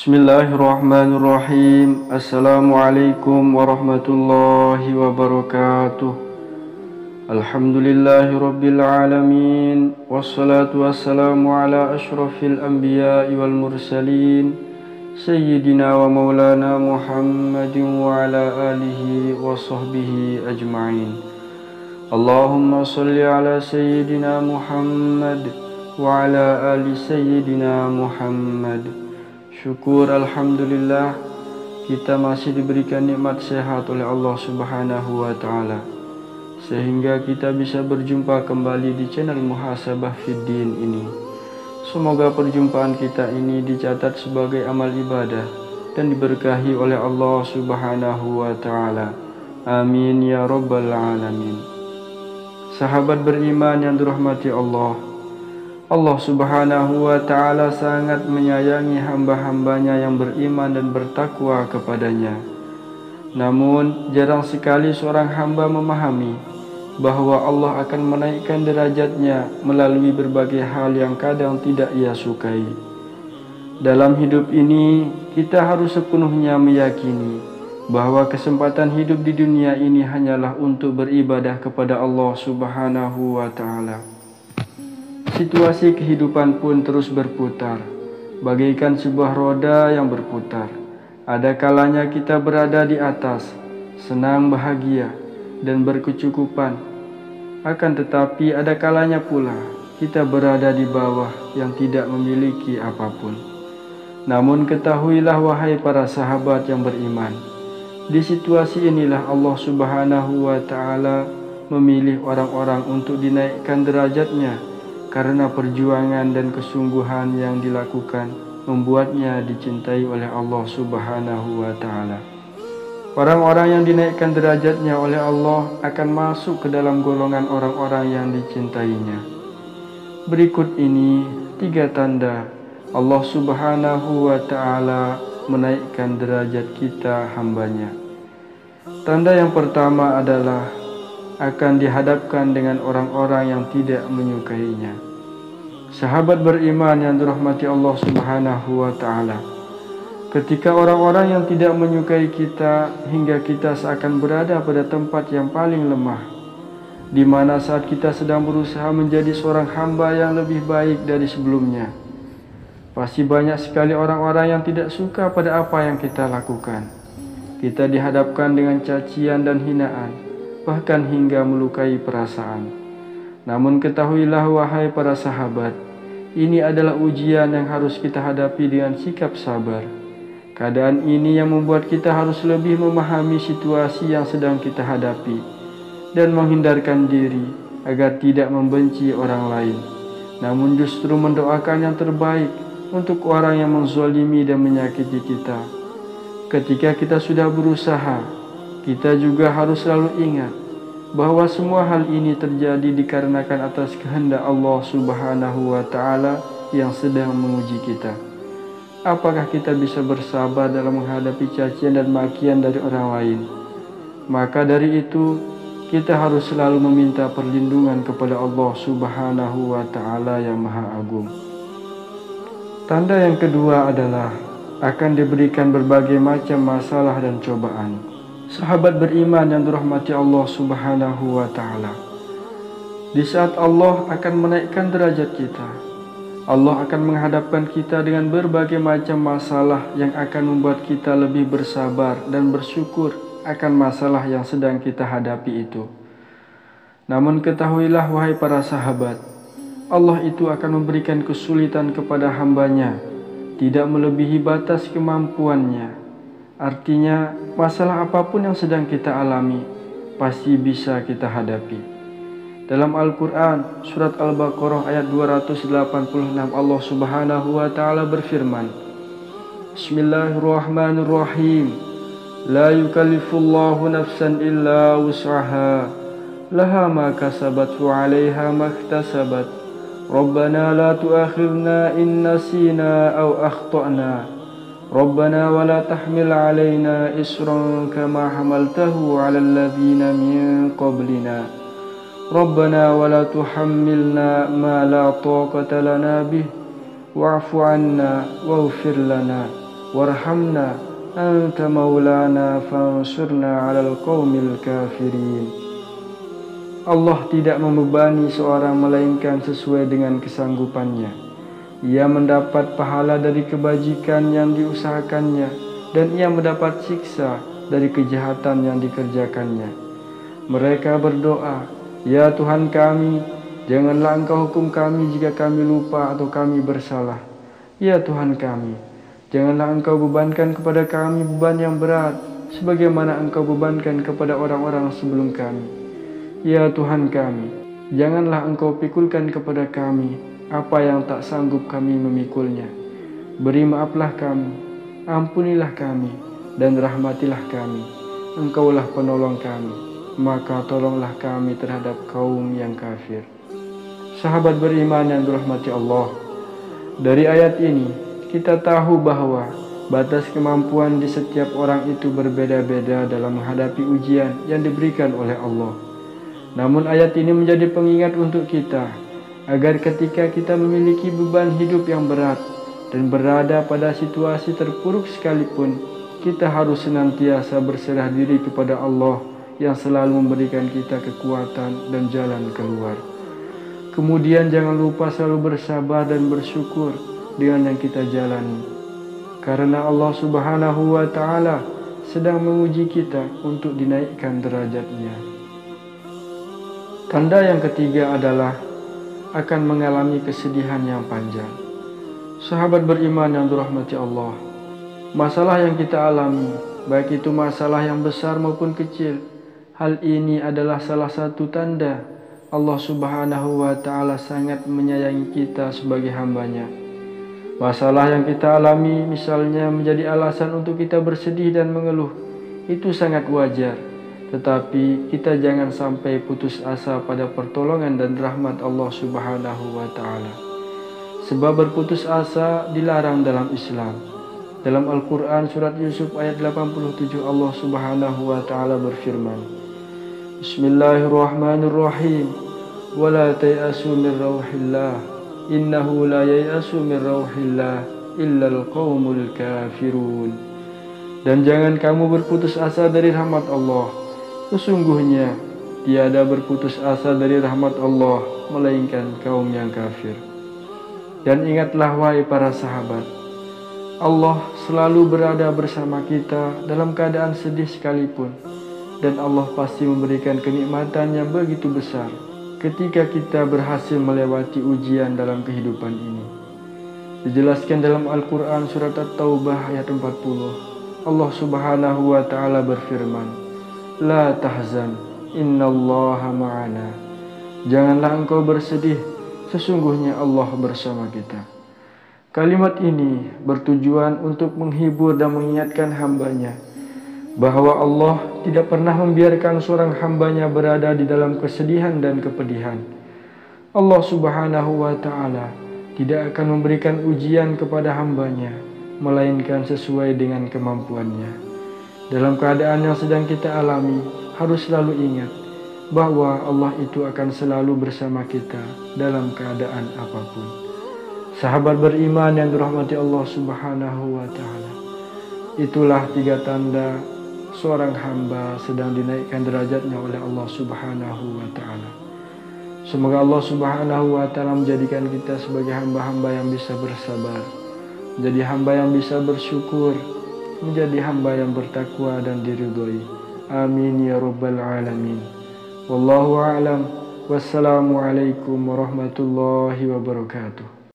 Bismillahirrahmanirrahim. Assalamualaikum warahmatullahi wabarakatuh. Alhamdulillahi rabbil alamin. Wassalatu wassalamu ala ashrafil anbiya'i wal mursalin, Sayyidina wa maulana Muhammadin wa ala alihi wa sahbihi ajma'in. Allahumma salli ala Sayyidina Muhammad wa ala ali Sayyidina Muhammad. Syukur alhamdulillah kita masih diberikan nikmat sehat oleh Allah Subhanahu wa taala sehingga kita bisa berjumpa kembali di channel Muhasabah Fiddin ini. Semoga perjumpaan kita ini dicatat sebagai amal ibadah dan diberkahi oleh Allah Subhanahu wa taala. Amin ya rabbal alamin. Sahabat beriman yang dirahmati Allah, Allah Subhanahu wa ta'ala sangat menyayangi hamba-hambanya yang beriman dan bertakwa kepadanya. Namun jarang sekali seorang hamba memahami bahwa Allah akan menaikkan derajatnya melalui berbagai hal yang kadang tidak ia sukai. Dalam hidup ini kita harus sepenuhnya meyakini bahwa kesempatan hidup di dunia ini hanyalah untuk beribadah kepada Allah Subhanahu wa ta'ala. Situasi kehidupan pun terus berputar, bagaikan sebuah roda yang berputar. Ada kalanya kita berada di atas, senang, bahagia, dan berkecukupan. Akan tetapi ada kalanya pula kita berada di bawah yang tidak memiliki apapun. Namun ketahuilah wahai para sahabat yang beriman, di situasi inilah Allah Subhanahu wa ta'ala memilih orang-orang untuk dinaikkan derajatnya, karena perjuangan dan kesungguhan yang dilakukan membuatnya dicintai oleh Allah Subhanahu wa ta'ala. Orang-orang yang dinaikkan derajatnya oleh Allah akan masuk ke dalam golongan orang-orang yang dicintainya. Berikut ini 3 tanda Allah Subhanahu wa ta'ala menaikkan derajat kita hambanya. Tanda yang pertama adalah akan dihadapkan dengan orang-orang yang tidak menyukainya. Sahabat beriman yang dirahmati Allah Subhanahu wa ta'ala, ketika orang-orang yang tidak menyukai kita hingga kita seakan berada pada tempat yang paling lemah, di mana saat kita sedang berusaha menjadi seorang hamba yang lebih baik dari sebelumnya, pasti banyak sekali orang-orang yang tidak suka pada apa yang kita lakukan. Kita dihadapkan dengan cacian dan hinaan, bahkan hingga melukai perasaan. Namun ketahuilah wahai para sahabat, ini adalah ujian yang harus kita hadapi dengan sikap sabar. Keadaan ini yang membuat kita harus lebih memahami situasi yang sedang kita hadapi dan menghindarkan diri agar tidak membenci orang lain, namun justru mendoakan yang terbaik untuk orang yang menzalimi dan menyakiti kita. Ketika kita sudah berusaha, kita juga harus selalu ingat bahwa semua hal ini terjadi dikarenakan atas kehendak Allah Subhanahu wa ta'ala yang sedang menguji kita. Apakah kita bisa bersabar dalam menghadapi cacian dan makian dari orang lain? Maka dari itu, kita harus selalu meminta perlindungan kepada Allah Subhanahu wa ta'ala yang Maha Agung. Tanda yang kedua adalah akan diberikan berbagai macam masalah dan cobaan. Sahabat beriman yang dirahmati Allah Subhanahu wa ta'ala, di saat Allah akan menaikkan derajat kita, Allah akan menghadapkan kita dengan berbagai macam masalah yang akan membuat kita lebih bersabar dan bersyukur akan masalah yang sedang kita hadapi itu. Namun ketahuilah wahai para sahabat, Allah itu akan memberikan kesulitan kepada hambanya, tidak melebihi batas kemampuannya. Artinya, masalah apapun yang sedang kita alami pasti bisa kita hadapi. Dalam Al-Quran, surat Al-Baqarah ayat 286, Allah Subhanahu wa ta'ala berfirman, Bismillahirrahmanirrahim. La yukallifullahu nafsan illa wus'aha, laha ma kasabat wa 'alaiha maktasabat. Rabbana la tu'akhirna in nasina aw akhtana. Rabbana wa la tahmil 'alaina isran kama hamaltahu 'alal ladzina min qablina. Rabbana wa la tuhammilna ma la taqata lana bih wa'fu 'anna waghfir lana warhamna anta maulana fansurna 'alal qaumil kafirin. Allah tidak membebani seorang melainkan sesuai dengan kesanggupannya. Ia mendapat pahala dari kebajikan yang diusahakannya, dan ia mendapat siksa dari kejahatan yang dikerjakannya. Mereka berdoa, "Ya Tuhan kami, janganlah Engkau hukum kami jika kami lupa atau kami bersalah. Ya Tuhan kami, janganlah Engkau bebankan kepada kami beban yang berat, sebagaimana Engkau bebankan kepada orang-orang sebelum kami. Ya Tuhan kami, janganlah Engkau pikulkan kepada kami apa yang tak sanggup kami memikulnya. Beri maaflah kami, ampunilah kami, dan rahmatilah kami. Engkaulah penolong kami, maka tolonglah kami terhadap kaum yang kafir." Sahabat beriman yang dirahmati Allah, dari ayat ini kita tahu bahwa batas kemampuan di setiap orang itu berbeda-beda dalam menghadapi ujian yang diberikan oleh Allah. Namun ayat ini menjadi pengingat untuk kita, agar ketika kita memiliki beban hidup yang berat dan berada pada situasi terpuruk sekalipun, kita harus senantiasa berserah diri kepada Allah yang selalu memberikan kita kekuatan dan jalan keluar. Kemudian jangan lupa selalu bersabar dan bersyukur dengan yang kita jalani, karena Allah Subhanahu wa Ta'ala sedang menguji kita untuk dinaikkan derajatnya. Tanda yang ketiga adalah akan mengalami kesedihan yang panjang. Sahabat beriman yang dirahmati Allah, masalah yang kita alami, baik itu masalah yang besar maupun kecil, hal ini adalah salah satu tanda Allah Subhanahu wa Ta'ala sangat menyayangi kita sebagai hambanya. Masalah yang kita alami misalnya menjadi alasan untuk kita bersedih dan mengeluh, itu sangat wajar. Tetapi kita jangan sampai putus asa pada pertolongan dan rahmat Allah Subhanahu wa Ta'ala. Sebab berputus asa dilarang dalam Islam. Dalam Al-Quran surat Yusuf ayat 87 Allah Subhanahu wa Ta'ala berfirman, Bismillahirrahmanirrahim, wala tayasu min rauhillah, innahu la yayasu min rauhillah illal qaumul kafirun. Dan jangan kamu berputus asa dari rahmat Allah. Sesungguhnya tiada berputus asa dari rahmat Allah melainkan kaum yang kafir. Dan ingatlah wahai para sahabat, Allah selalu berada bersama kita dalam keadaan sedih sekalipun, dan Allah pasti memberikan kenikmatan yang begitu besar ketika kita berhasil melewati ujian dalam kehidupan ini. Dijelaskan dalam Al-Quran surat At-Taubah ayat 40, Allah Subhanahu wa Ta'ala berfirman, La tahzan, innallaha ma'ana. Janganlah engkau bersedih, sesungguhnya Allah bersama kita. Kalimat ini bertujuan untuk menghibur dan mengingatkan hambanya bahwa Allah tidak pernah membiarkan seorang hambanya berada di dalam kesedihan dan kepedihan. Allah Subhanahu wa Ta'ala tidak akan memberikan ujian kepada hambanya, melainkan sesuai dengan kemampuannya. Dalam keadaan yang sedang kita alami, harus selalu ingat bahwa Allah itu akan selalu bersama kita dalam keadaan apapun. Sahabat beriman yang dirahmati Allah Subhanahu wa Ta'ala, itulah 3 tanda seorang hamba sedang dinaikkan derajatnya oleh Allah Subhanahu wa Ta'ala. Semoga Allah Subhanahu wa Ta'ala menjadikan kita sebagai hamba-hamba yang bisa bersabar, menjadi hamba yang bisa bersyukur, menjadi hamba yang bertakwa dan diridhoi. Amin ya rabbal alamin. Wallahu a'lam. Wassalamualaikum warahmatullahi wabarakatuh.